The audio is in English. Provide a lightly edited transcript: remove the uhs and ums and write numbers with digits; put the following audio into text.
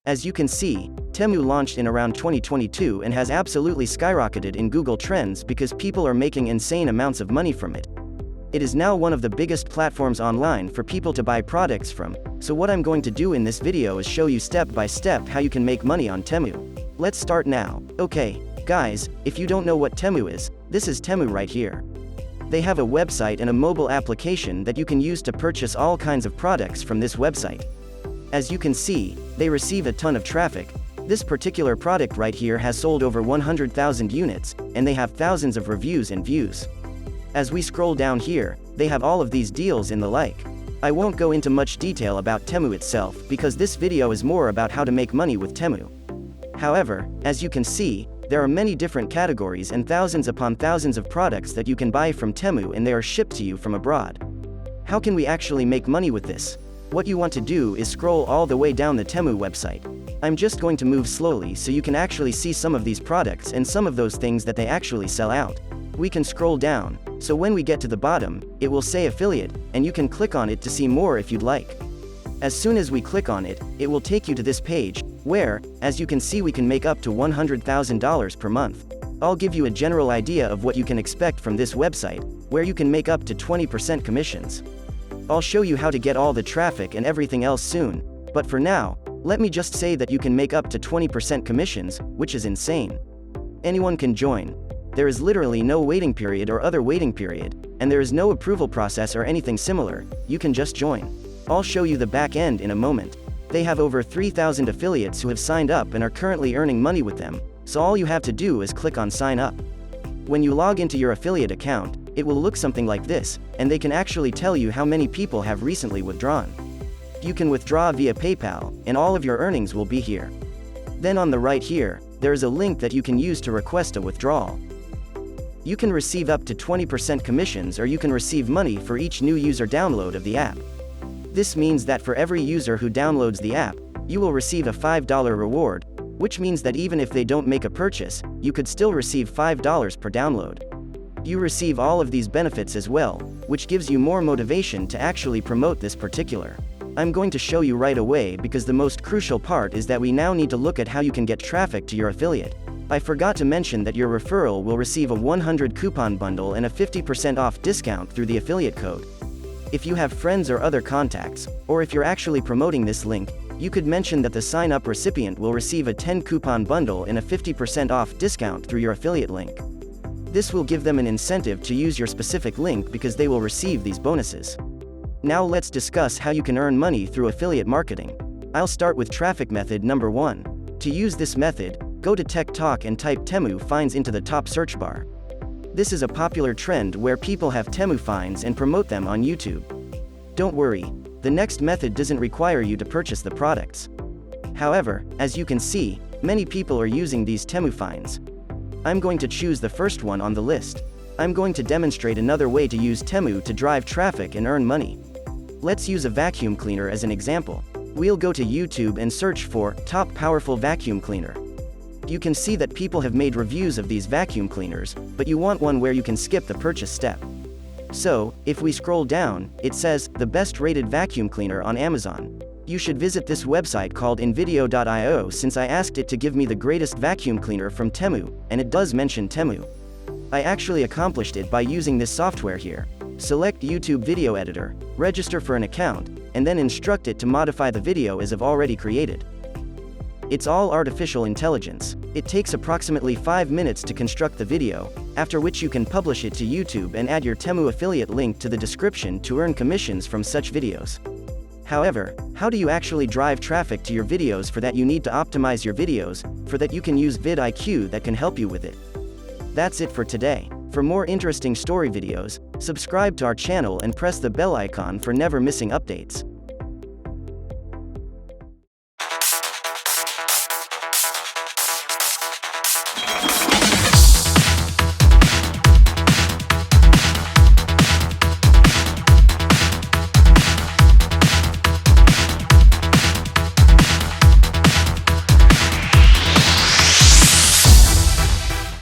As you can see, Temu launched in around 2022 and has absolutely skyrocketed in Google Trends because people are making insane amounts of money from it. It is now one of the biggest platforms online for people to buy products from, so what I'm going to do in this video is show you step by step how you can make money on Temu. Let's start now. Okay, guys, if you don't know what Temu is, this is Temu right here. They have a website and a mobile application that you can use to purchase all kinds of products from this website. As you can see, they receive a ton of traffic. This particular product right here has sold over 100,000 units, and they have thousands of reviews and views. As we scroll down here, they have all of these deals and the like. I won't go into much detail about Temu itself because this video is more about how to make money with Temu. However, as you can see, there are many different categories and thousands upon thousands of products that you can buy from Temu, and they are shipped to you from abroad. How can we actually make money with this? What you want to do is scroll all the way down the Temu website. I'm just going to move slowly so you can actually see some of these products and some of those things that they actually sell out. We can scroll down, so when we get to the bottom, it will say affiliate, and you can click on it to see more if you'd like. As soon as we click on it, it will take you to this page, where, as you can see, we can make up to $100,000 per month. I'll give you a general idea of what you can expect from this website, where you can make up to 20% commissions. I'll show you how to get all the traffic and everything else soon, but for now, let me just say that you can make up to 20% commissions, which is insane. Anyone can join. There is literally no waiting period or other waiting period, and there is no approval process or anything similar. You can just join. I'll show you the back end in a moment. They have over 3,000 affiliates who have signed up and are currently earning money with them, so all you have to do is click on sign up. When you log into your affiliate account, it will look something like this, and they can actually tell you how many people have recently withdrawn. You can withdraw via PayPal, and all of your earnings will be here. Then on the right here, there is a link that you can use to request a withdrawal. You can receive up to 20% commissions, or you can receive money for each new user download of the app. This means that for every user who downloads the app, you will receive a $5 reward, which means that even if they don't make a purchase, you could still receive $5 per download. You receive all of these benefits as well, which gives you more motivation to actually promote this particular. I'm going to show you right away because the most crucial part is that we now need to look at how you can get traffic to your affiliate. I forgot to mention that your referral will receive a 100 coupon bundle and a 50% off discount through the affiliate code. If you have friends or other contacts, or if you're actually promoting this link, you could mention that the sign-up recipient will receive a 10 coupon bundle and a 50% off discount through your affiliate link. This will give them an incentive to use your specific link because they will receive these bonuses. Now let's discuss how you can earn money through affiliate marketing. I'll start with traffic method number 1. To use this method, go to Tech Talk and type Temu finds into the top search bar. This is a popular trend where people have Temu finds and promote them on YouTube. Don't worry, the next method doesn't require you to purchase the products. However, as you can see, many people are using these Temu finds. I'm going to choose the first one on the list. I'm going to demonstrate another way to use Temu to drive traffic and earn money. Let's use a vacuum cleaner as an example. We'll go to YouTube and search for top powerful vacuum cleaner. You can see that people have made reviews of these vacuum cleaners, but you want one where you can skip the purchase step. So, if we scroll down, it says, the best rated vacuum cleaner on Amazon. You should visit this website called 𝐼nvideo.io since I asked it to give me the greatest vacuum cleaner from Temu, and it does mention Temu. I actually accomplished it by using this software here. Select YouTube Video Editor, register for an account, and then instruct it to modify the video as I've already created. It's all artificial intelligence. It takes approximately 5 minutes to construct the video, after which you can publish it to YouTube and add your Temu affiliate link to the description to earn commissions from such videos. However, how do you actually drive traffic to your videos? For that you need to optimize your videos, for that you can use vidIQ that can help you with it. That's it for today. For more interesting story videos, subscribe to our channel and press the bell icon for never missing updates.